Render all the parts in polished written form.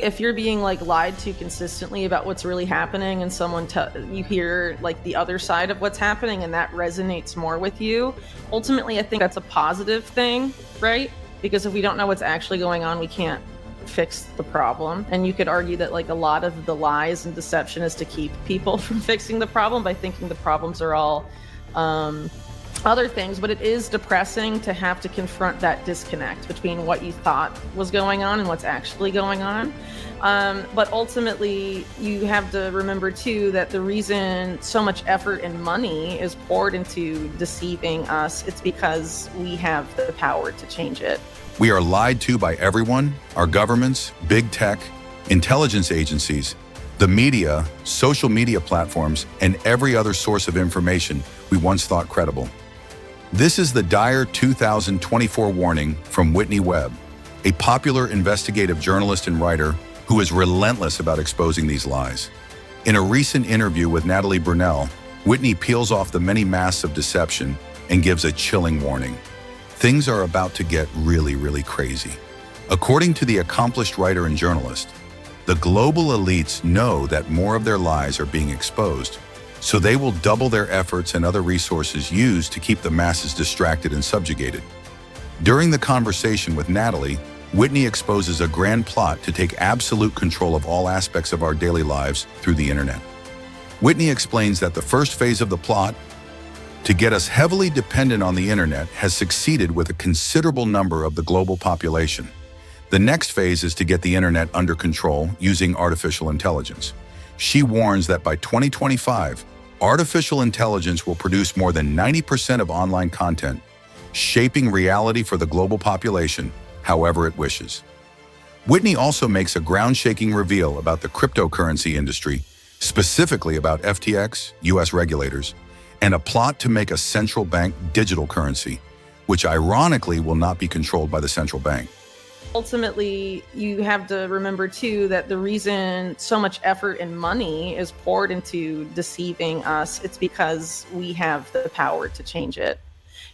if you're being like lied to consistently about what's really happening, and you hear like the other side of what's happening and that resonates more with you, ultimately I think that's a positive thing, right? Because if we don't know what's actually going on, we can't fix the problem. And you could argue that like a lot of the lies and deception is to keep people from fixing the problem by thinking the problems are all other things. But it is depressing to have to confront that disconnect between what you thought was going on and what's actually going on. But ultimately, you have to remember too that the reason so much effort and money is poured into deceiving us, it's because we have the power to change it. We are lied to by everyone, our governments, big tech, intelligence agencies, the media, social media platforms, and every other source of information we once thought credible. This is the dire 2024 warning from Whitney Webb, a popular investigative journalist and writer who is relentless about exposing these lies. In a recent interview with Natalie Brunell, Whitney peels off the many masks of deception and gives a chilling warning. Things are about to get really, really crazy. According to the accomplished writer and journalist, the global elites know that more of their lies are being exposed, so they will double their efforts and other resources used to keep the masses distracted and subjugated. During the conversation with Natalie, Whitney exposes a grand plot to take absolute control of all aspects of our daily lives through the internet. Whitney explains that the first phase of the plot, to get us heavily dependent on the internet, has succeeded with a considerable number of the global population. The next phase is to get the internet under control using artificial intelligence. She warns that by 2025, artificial intelligence will produce more than 90% of online content, shaping reality for the global population however it wishes. Whitney also makes a ground-shaking reveal about the cryptocurrency industry, specifically about FTX, US regulators, and a plot to make a central bank digital currency, which ironically will not be controlled by the central bank. Ultimately, you have to remember too that the reason so much effort and money is poured into deceiving us, it's because we have the power to change it.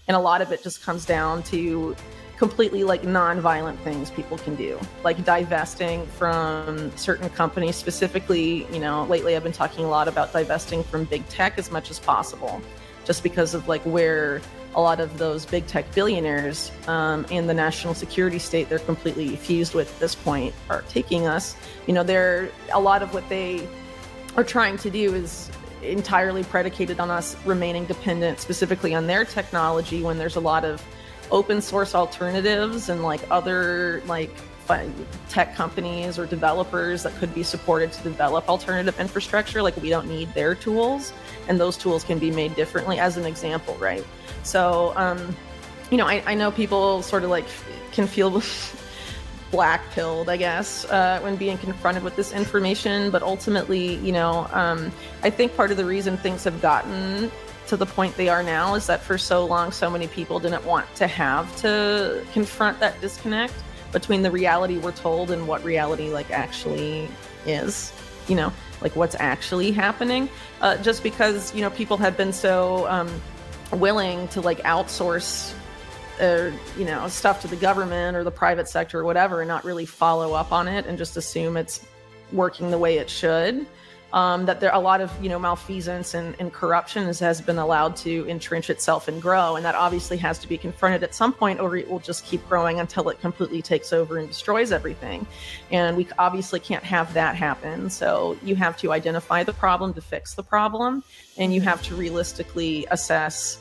And a lot of it just comes down to completely like non-violent things people can do, like divesting from certain companies. Specifically, lately I've been talking a lot about divesting from big tech as much as possible, just because of like where a lot of those big tech billionaires and the national security state they're completely fused with at this point are taking us. A lot of what they are trying to do is entirely predicated on us remaining dependent specifically on their technology, when there's a lot of open source alternatives and like other like tech companies or developers that could be supported to develop alternative infrastructure. Like, we don't need their tools, and those tools can be made differently, as an example, right? So I know people sort of like can feel black-pilled, I guess, when being confronted with this information. But ultimately, I think part of the reason things have gotten to the point they are now is that for so long, so many people didn't want to have to confront that disconnect between the reality we're told and what reality like actually is, like what's actually happening. Just because, people have been so willing to like outsource stuff to the government or the private sector or whatever, and not really follow up on it and just assume it's working the way it should. That there a lot of malfeasance and corruption has been allowed to entrench itself and grow, and that obviously has to be confronted at some point, or it will just keep growing until it completely takes over and destroys everything. And we obviously can't have that happen. So you have to identify the problem to fix the problem, and you have to realistically assess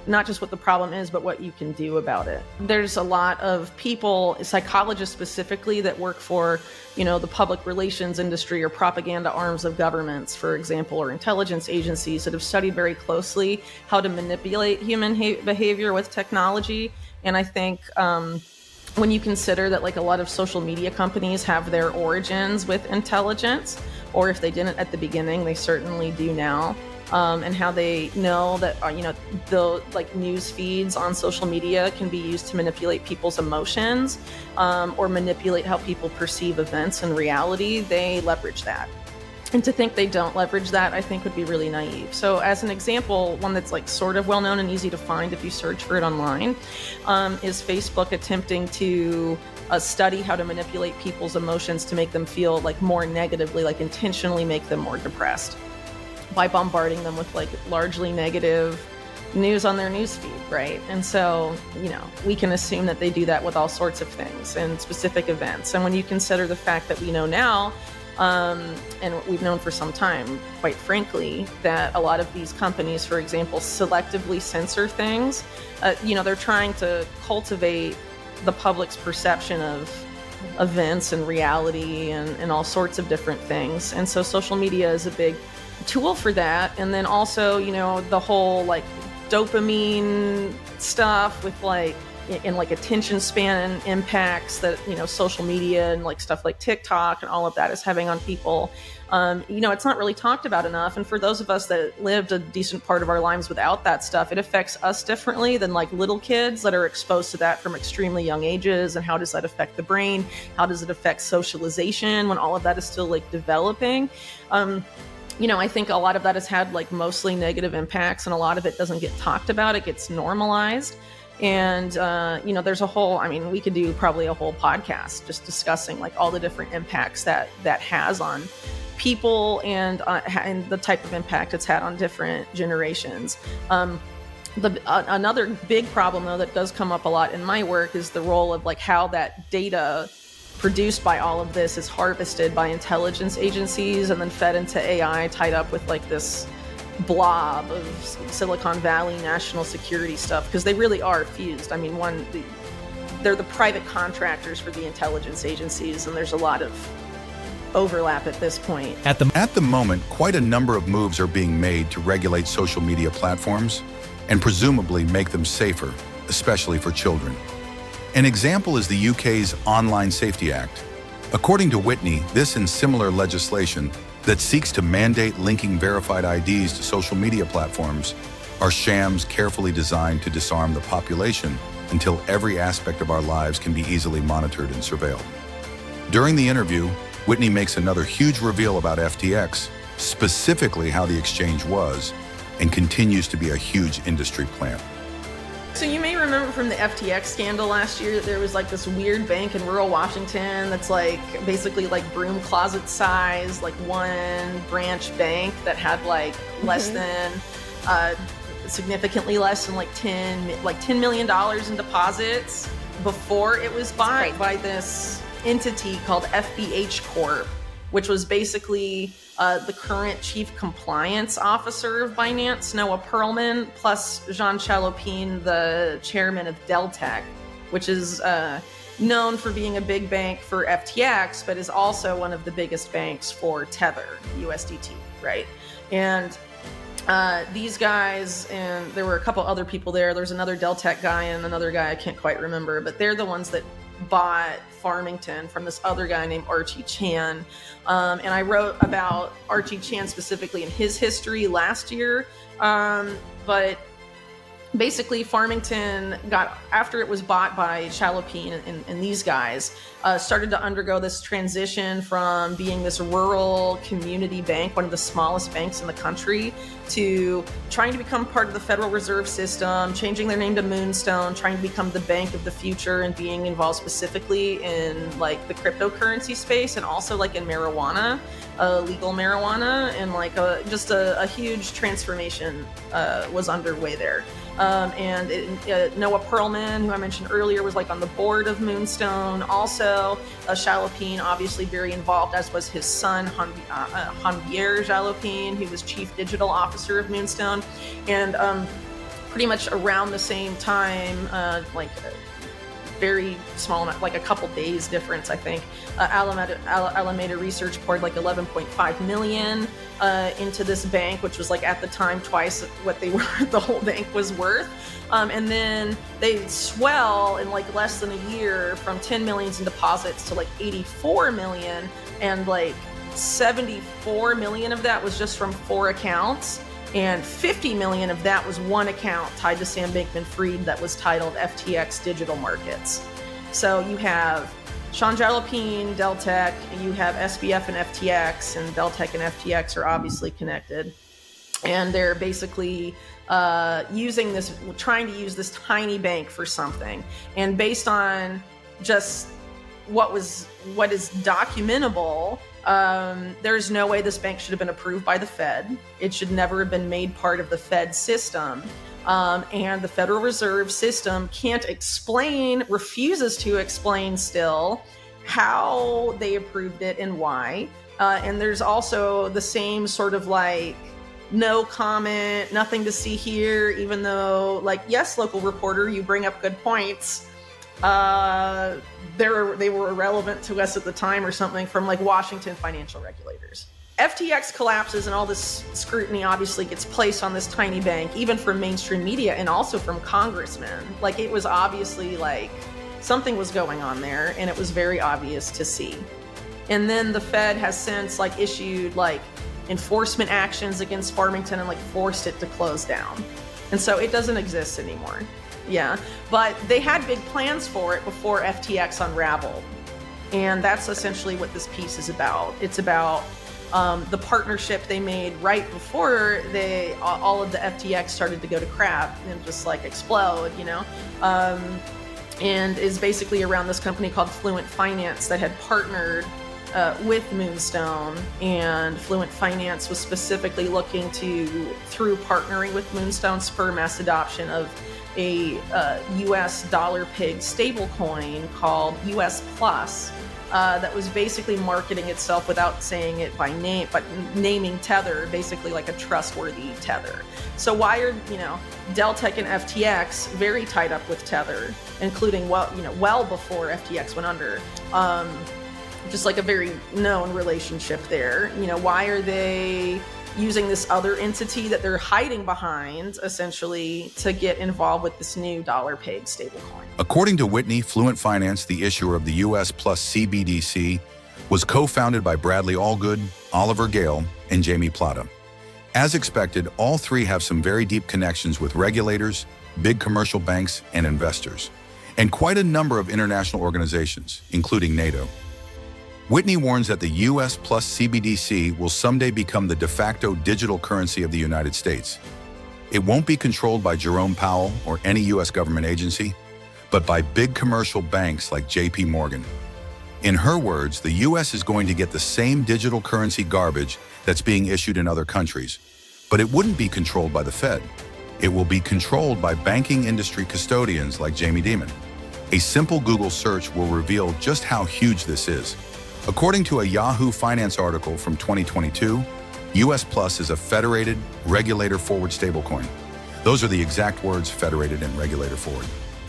not just what the problem is, but what you can do about it. There's a lot of people, psychologists specifically, that work for, the public relations industry or propaganda arms of governments, for example, or intelligence agencies, that have studied very closely how to manipulate human behavior with technology. And I think when you consider that like a lot of social media companies have their origins with intelligence, or if they didn't at the beginning, they certainly do now. And how they know that, the like news feeds on social media can be used to manipulate people's emotions, or manipulate how people perceive events and reality. They leverage that. And to think they don't leverage that, I think would be really naive. So as an example, one that's like sort of well-known and easy to find if you search for it online, is Facebook attempting to study how to manipulate people's emotions to make them feel like more negatively, like intentionally make them more depressed by bombarding them with like largely negative news on their news feed, right? And so, we can assume that they do that with all sorts of things and specific events. And when you consider the fact that we know now, and we've known for some time, quite frankly, that a lot of these companies, for example, selectively censor things, they're trying to cultivate the public's perception of events and reality and all sorts of different things. And so social media is a big tool for that. And then also, the whole like dopamine stuff with like attention span impacts that social media and like stuff like TikTok and all of that is having on people. It's not really talked about enough. And for those of us that lived a decent part of our lives without that stuff, it affects us differently than like little kids that are exposed to that from extremely young ages. And how does that affect the brain? How does it affect socialization when all of that is still like developing? I think a lot of that has had like mostly negative impacts, and a lot of it doesn't get talked about. It gets normalized. And, there's we could do probably a whole podcast just discussing like all the different impacts that has on people and the type of impact it's had on different generations. Another big problem, though, that does come up a lot in my work is the role of like how that data produced by all of this is harvested by intelligence agencies and then fed into AI, tied up with like this blob of Silicon Valley national security stuff, because they really are fused. I mean, they're the private contractors for the intelligence agencies, and there's a lot of overlap at this point. At the moment, quite a number of moves are being made to regulate social media platforms and presumably make them safer, especially for children. An example is the UK's Online Safety Act. According to Whitney, this and similar legislation that seeks to mandate linking verified IDs to social media platforms are shams carefully designed to disarm the population until every aspect of our lives can be easily monitored and surveilled. During the interview, Whitney makes another huge reveal about FTX, specifically how the exchange was and continues to be a huge industry plant. So you may remember from the FTX scandal last year that there was like this weird bank in rural Washington that's like basically like broom closet size, like one branch bank that had like less than, significantly less than like $10 million in deposits before it was bought by this entity called FBH Corp, which was basically the current chief compliance officer of Binance, Noah Perlman, plus Jean Chalopin, the chairman of Deltec, which is known for being a big bank for FTX, but is also one of the biggest banks for Tether, USDT, right? And these guys, and there were a couple other people there. There's another Deltec guy and another guy I can't quite remember, but they're the ones that bought Farmington from this other guy named Archie Chan. And I wrote about Archie Chan specifically in his history last year. But basically Farmington got, after it was bought by Chalopin and these guys, started to undergo this transition from being this rural community bank, one of the smallest banks in the country, to trying to become part of the Federal Reserve System, changing their name to Moonstone, trying to become the bank of the future, and being involved specifically in like the cryptocurrency space and also like in marijuana, legal marijuana, and like just a huge transformation was underway there. Noah Perlman, who I mentioned earlier, was like on the board of Moonstone. Also, Chalopin, obviously very involved, as was his son, Javier Chalopin, who was chief digital officer of Moonstone. And pretty much around the same time, very small, like a couple days difference, I think, Alameda Research poured like 11.5 million into this bank, which was like at the time twice what they were, the whole bank was worth. And then they swell in like less than a year from 10 million in deposits to like 84 million, and like 74 million of that was just from 4 accounts. And 50 million of that was one account tied to Sam Bankman-Fried that was titled FTX Digital Markets. So you have Sean Jalopin, Deltec, and you have SBF and FTX, and Deltec and FTX are obviously connected. And they're basically using this, trying to use this tiny bank for something. And based on just what is documentable, there's no way this bank should have been approved by the Fed. It should never have been made part of the Fed system. And the Federal Reserve System refuses to explain still how they approved it and why. And there's also the same sort of like, no comment, nothing to see here, even though, like, yes, local reporter, you bring up good points. They were irrelevant to us at the time or something from like Washington financial regulators. FTX collapses and all this scrutiny obviously gets placed on this tiny bank, even from mainstream media and also from congressmen. Like, it was obviously like something was going on there, and it was very obvious to see. And then the Fed has since like issued like enforcement actions against Farmington and like forced it to close down. And so it doesn't exist anymore. Yeah, but they had big plans for it before FTX unraveled. And that's essentially what this piece is about. It's about the partnership they made right before all of the FTX started to go to crap and just like explode, you know? And is basically around this company called Fluent Finance that had partnered with Moonstone, and Fluent Finance was specifically looking to, through partnering with Moonstone, spur mass adoption of a US dollar pig stablecoin called US Plus that was basically marketing itself without saying it by name, but naming Tether basically like a trustworthy Tether. So why are, Deltec and FTX very tied up with Tether, including well before FTX went under. Just like a very known relationship there. Why are they using this other entity that they're hiding behind, essentially, to get involved with this new dollar peg stablecoin? According to Whitney, Fluent Finance, the issuer of the US Plus CBDC, was co-founded by Bradley Allgood, Oliver Gale, and Jamie Plata. As expected, all three have some very deep connections with regulators, big commercial banks, and investors, and quite a number of international organizations, including NATO. Whitney warns that the US Plus CBDC will someday become the de facto digital currency of the United States. It won't be controlled by Jerome Powell or any US government agency, but by big commercial banks like JP Morgan. In her words, the US is going to get the same digital currency garbage that's being issued in other countries, but it wouldn't be controlled by the Fed. It will be controlled by banking industry custodians like Jamie Dimon. A simple Google search will reveal just how huge this is. According to a Yahoo Finance article from 2022, US Plus is a federated, regulator-forward stablecoin. Those are the exact words, federated and regulator-forward.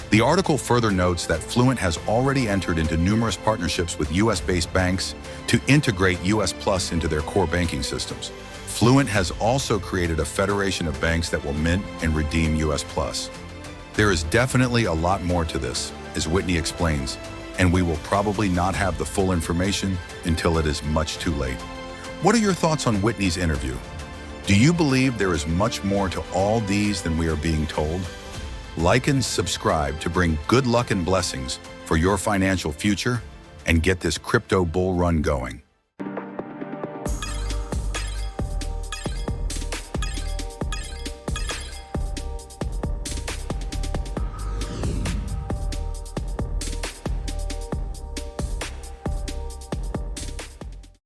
The article further notes that Fluent has already entered into numerous partnerships with US-based banks to integrate US Plus into their core banking systems. Fluent has also created a federation of banks that will mint and redeem US Plus. There is definitely a lot more to this, as Whitney explains, and we will probably not have the full information until it is much too late. What are your thoughts on Whitney's interview? Do you believe there is much more to all these than we are being told? Like and subscribe to bring good luck and blessings for your financial future and get this crypto bull run going.